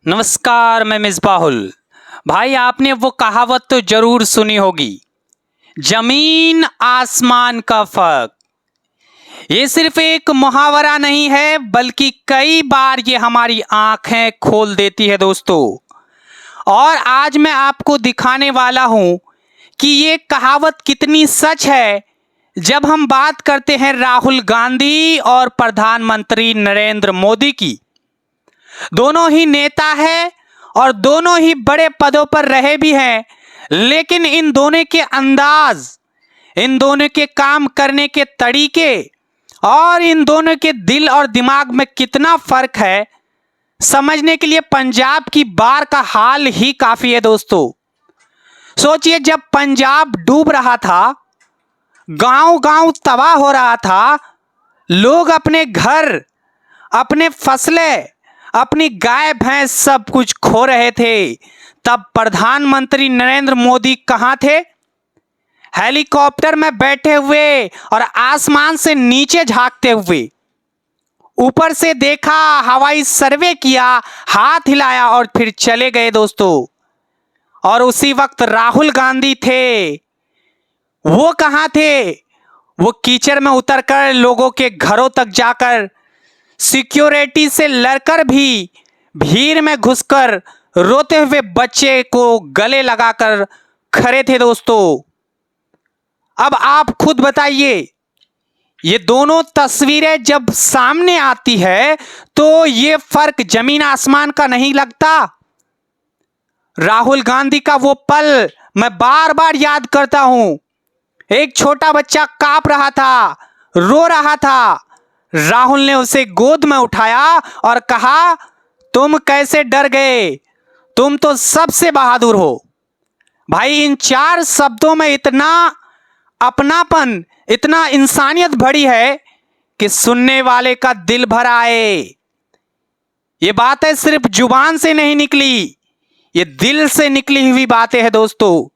नमस्कार, मैं मिसबाहुल। भाई आपने वो कहावत तो जरूर सुनी होगी, जमीन आसमान का फर्क। ये सिर्फ एक मुहावरा नहीं है, बल्कि कई बार ये हमारी आंखें खोल देती है दोस्तों। और आज मैं आपको दिखाने वाला हूं कि ये कहावत कितनी सच है जब हम बात करते हैं राहुल गांधी और प्रधानमंत्री नरेंद्र मोदी की। दोनों ही नेता हैं और दोनों ही बड़े पदों पर रहे भी हैं, लेकिन इन दोनों के अंदाज, इन दोनों के काम करने के तरीके और इन दोनों के दिल और दिमाग में कितना फर्क है, समझने के लिए पंजाब की बाढ़ का हाल ही काफी है दोस्तों। सोचिए, जब पंजाब डूब रहा था, गांव-गांव तबाह हो रहा था, लोग अपने घर, अपने फसलें, अपनी गाय भैंस सब कुछ खो रहे थे, तब प्रधानमंत्री नरेंद्र मोदी कहां थे? हेलीकॉप्टर में बैठे हुए और आसमान से नीचे झांकते हुए। ऊपर से देखा, हवाई सर्वे किया, हाथ हिलाया और फिर चले गए दोस्तों। और उसी वक्त राहुल गांधी थे। वो कहां थे? वो कीचड़ में उतरकर, लोगों के घरों तक जाकर, सिक्योरिटी से लड़कर भी, भीड़ में घुसकर, रोते हुए बच्चे को गले लगाकर खड़े थे दोस्तों। अब आप खुद बताइए, ये दोनों तस्वीरें जब सामने आती है तो ये फर्क जमीन आसमान का नहीं लगता? राहुल गांधी का वो पल मैं बार बार याद करता हूं। एक छोटा बच्चा कांप रहा था, रो रहा था। राहुल ने उसे गोद में उठाया और कहा, तुम कैसे डर गए? तुम तो सबसे बहादुर हो। भाई, इन चार शब्दों में इतना अपनापन, इतना इंसानियत भरी है कि सुनने वाले का दिल भर आए। ये बातें सिर्फ जुबान से नहीं निकली, ये दिल से निकली हुई बातें हैं दोस्तों।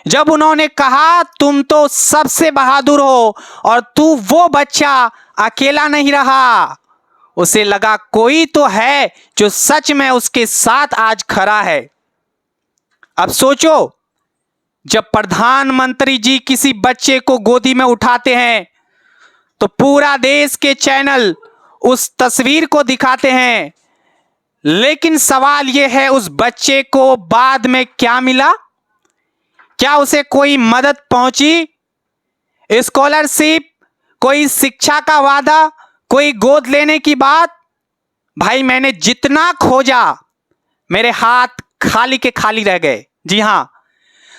जब उन्होंने कहा, तुम तो सबसे बहादुर हो और तू वो बच्चा अकेला नहीं रहा, उसे लगा कोई तो है जो सच में उसके साथ आज खड़ा है। अब सोचो, जब प्रधानमंत्री जी किसी बच्चे को गोदी में उठाते हैं तो पूरा देश के चैनल उस तस्वीर को दिखाते हैं, लेकिन सवाल यह है, उस बच्चे को बाद में क्या मिला? क्या उसे कोई मदद पहुंची? स्कॉलरशिप, कोई शिक्षा का वादा, कोई गोद लेने की बात? भाई, मैंने जितना खोजा, मेरे हाथ खाली के खाली रह गए। जी हां,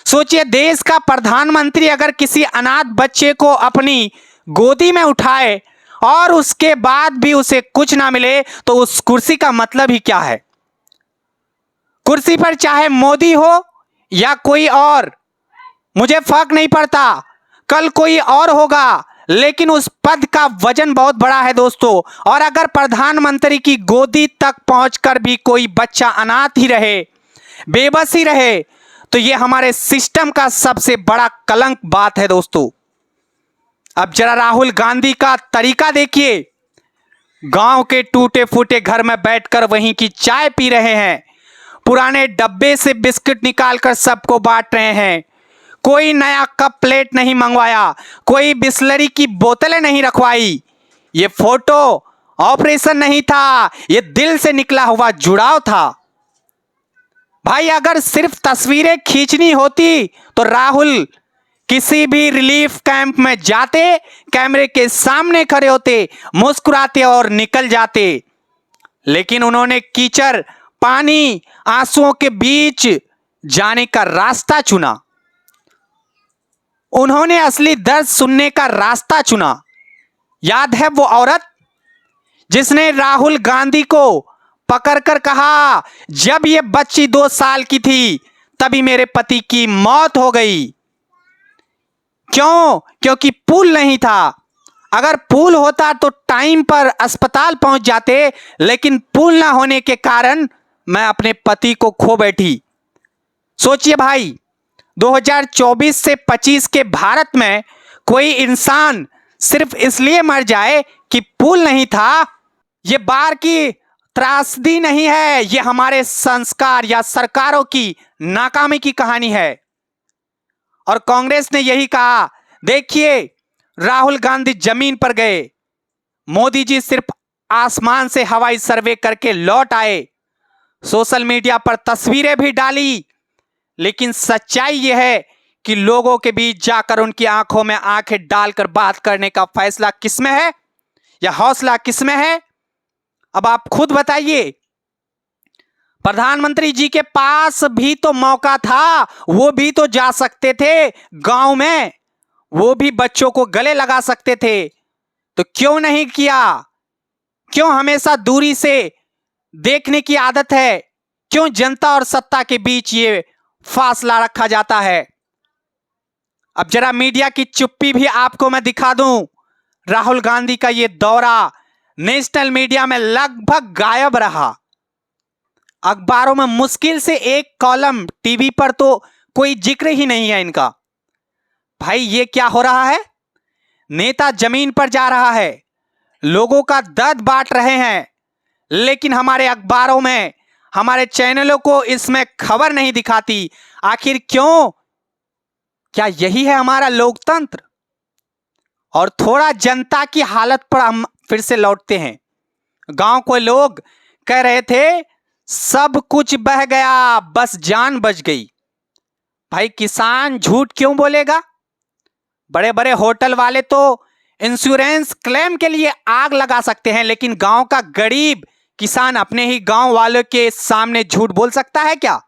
सोचिए, देश का प्रधानमंत्री अगर किसी अनाथ बच्चे को अपनी गोदी में उठाए और उसके बाद भी उसे कुछ ना मिले तो उस कुर्सी का मतलब ही क्या है? कुर्सी पर चाहे मोदी हो या कोई और, मुझे फर्क नहीं पड़ता, कल कोई और होगा, लेकिन उस पद का वजन बहुत बड़ा है दोस्तों। और अगर प्रधानमंत्री की गोदी तक पहुंचकर भी कोई बच्चा अनाथ ही रहे, बेबस ही रहे, तो यह हमारे सिस्टम का सबसे बड़ा कलंक बात है दोस्तों। अब जरा राहुल गांधी का तरीका देखिए। गांव के टूटे फूटे घर में बैठकर वहीं की चाय पी रहे हैं, पुराने डब्बे से बिस्किट निकालकर सबको बांट रहे हैं। कोई नया कप प्लेट नहीं मंगवाया, कोई बिस्लरी की बोतलें नहीं रखवाई। ये फोटो ऑपरेशन नहीं था, ये दिल से निकला हुआ जुड़ाव था। भाई, अगर सिर्फ तस्वीरें खींचनी होती तो राहुल किसी भी रिलीफ कैंप में जाते, कैमरे के सामने खड़े होते, मुस्कुराते और निकल जाते। लेकिन उन्होंने कीचड़, पानी, आंसुओं के बीच जाने का रास्ता चुना। उन्होंने असली दर्द सुनने का रास्ता चुना। याद है वो औरत जिसने राहुल गांधी को पकड़कर कहा, जब ये बच्ची 2 साल की थी तभी मेरे पति की मौत हो गई। क्यों? क्योंकि पुल नहीं था। अगर पुल होता तो टाइम पर अस्पताल पहुंच जाते, लेकिन पुल ना होने के कारण मैं अपने पति को खो बैठी। सोचिए भाई, 2024 से 25 के भारत में कोई इंसान सिर्फ इसलिए मर जाए कि पुल नहीं था। ये बाढ़ की त्रासदी नहीं है, ये हमारे संस्कार या सरकारों की नाकामी की कहानी है। और कांग्रेस ने यही कहा। देखिए, राहुल गांधी जमीन पर गए, मोदी जी सिर्फ आसमान से हवाई सर्वे करके लौट आए, सोशल मीडिया पर तस्वीरें भी डाली, लेकिन सच्चाई यह है कि लोगों के बीच जाकर उनकी आंखों में आंखें डालकर बात करने का फैसला किसमें है या हौसला किसमें है? अब आप खुद बताइए। प्रधानमंत्री जी के पास भी तो मौका था, वो भी तो जा सकते थे गांव में, वो भी बच्चों को गले लगा सकते थे, तो क्यों नहीं किया? क्यों हमेशा दूरी से देखने की आदत है? क्यों जनता और सत्ता के बीच ये फासला रखा जाता है? अब जरा मीडिया की चुप्पी भी आपको मैं दिखा दूं। राहुल गांधी का ये दौरा नेशनल मीडिया में लगभग गायब रहा। अखबारों में मुश्किल से एक कॉलम, टीवी पर तो कोई जिक्र ही नहीं है इनका। भाई ये क्या हो रहा है? नेता जमीन पर जा रहा है, लोगों का दर्द बांट रहे हैं, लेकिन हमारे अखबारों में, हमारे चैनलों को इसमें खबर नहीं दिखाती। आखिर क्यों? क्या यही है हमारा लोकतंत्र? और थोड़ा जनता की हालत पर हम फिर से लौटते हैं। गांव के लोग कह रहे थे सब कुछ बह गया, बस जान बच गई। भाई किसान झूठ क्यों बोलेगा? बड़े बड़े होटल वाले तो इंश्योरेंस क्लेम के लिए आग लगा सकते हैं, लेकिन गांव का गरीब किसान अपने ही गांव वालों के सामने झूठ बोल सकता है क्या?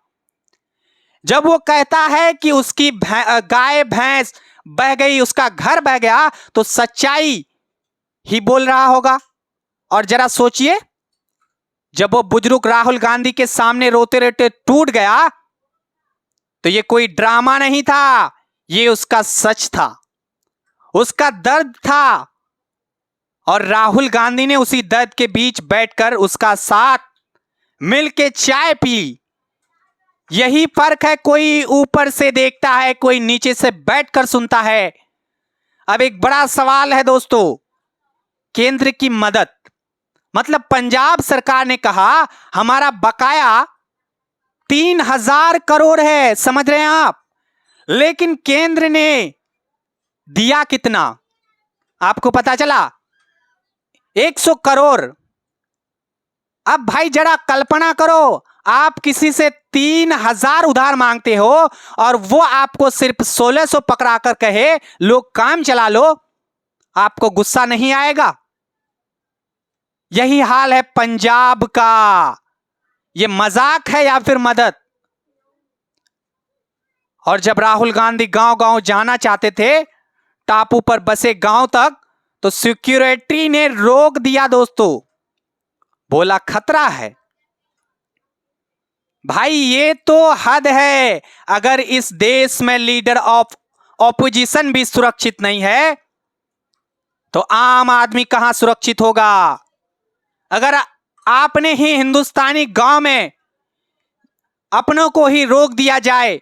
जब वो कहता है कि उसकी गाय भैंस बह गई, उसका घर बह गया, तो सच्चाई ही बोल रहा होगा। और जरा सोचिए, जब वो बुजुर्ग राहुल गांधी के सामने रोते रोते टूट गया, तो ये कोई ड्रामा नहीं था, ये उसका सच था, उसका दर्द था। और राहुल गांधी ने उसी दर्द के बीच बैठकर उसका साथ मिलके चाय पी। यही फर्क है, कोई ऊपर से देखता है, कोई नीचे से बैठकर सुनता है। अब एक बड़ा सवाल है दोस्तों, केंद्र की मदद, मतलब पंजाब सरकार ने कहा हमारा बकाया 3000 करोड़ है, समझ रहे हैं आप, लेकिन केंद्र ने दिया कितना? आपको पता चला? 100 करोड़। अब भाई जरा कल्पना करो, आप किसी से 3000 उधार मांगते हो और वो आपको सिर्फ 1600 पकड़ा कर कहे लो काम चला लो, आपको गुस्सा नहीं आएगा? यही हाल है पंजाब का। ये मजाक है या फिर मदद? और जब राहुल गांधी गांव गांव जाना चाहते थे, टापू पर बसे गांव तक, तो सिक्योरिटी ने रोक दिया दोस्तों, बोला खतरा है। भाई ये तो हद है। अगर इस देश में लीडर ऑफ ऑपोजिशन भी सुरक्षित नहीं है, तो आम आदमी कहां सुरक्षित होगा? अगर आपने ही हिंदुस्तानी गांव में अपनों को ही रोक दिया जाए,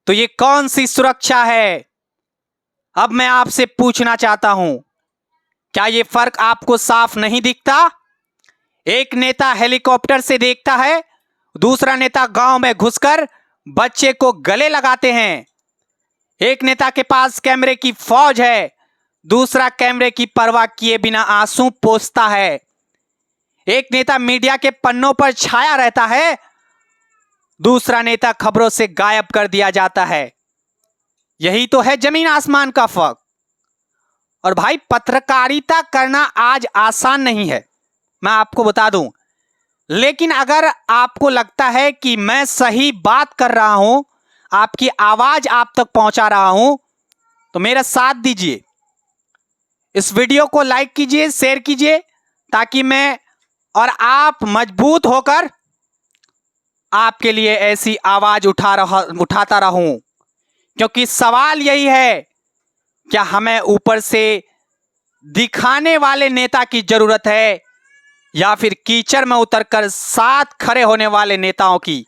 तो ये कौन सी सुरक्षा है? अब मैं आपसे पूछना चाहता हूं, क्या ये फर्क आपको साफ नहीं दिखता? एक नेता हेलीकॉप्टर से देखता है, दूसरा नेता गांव में घुसकर बच्चे को गले लगाते हैं। एक नेता के पास कैमरे की फौज है, दूसरा कैमरे की परवाह किए बिना आंसू पोंछता है। एक नेता मीडिया के पन्नों पर छाया रहता है, दूसरा नेता खबरों से गायब कर दिया जाता है। यही तो है जमीन आसमान का फर्क। और भाई पत्रकारिता करना आज आसान नहीं है, मैं आपको बता दूं, लेकिन अगर आपको लगता है कि मैं सही बात कर रहा हूं, आपकी आवाज आप तक पहुंचा रहा हूं, तो मेरा साथ दीजिए। इस वीडियो को लाइक कीजिए, शेयर कीजिए, ताकि मैं और आप मजबूत होकर आपके लिए ऐसी आवाज उठाता रहूं। क्योंकि सवाल यही है, क्या हमें ऊपर से दिखाने वाले नेता की जरूरत है या फिर कीचड़ में उतरकर साथ खड़े होने वाले नेताओं की?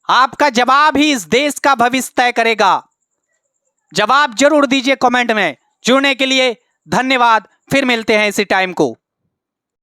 आपका जवाब ही इस देश का भविष्य तय करेगा। जवाब जरूर दीजिए कमेंट में। जुड़ने के लिए धन्यवाद। फिर मिलते हैं इसी टाइम को।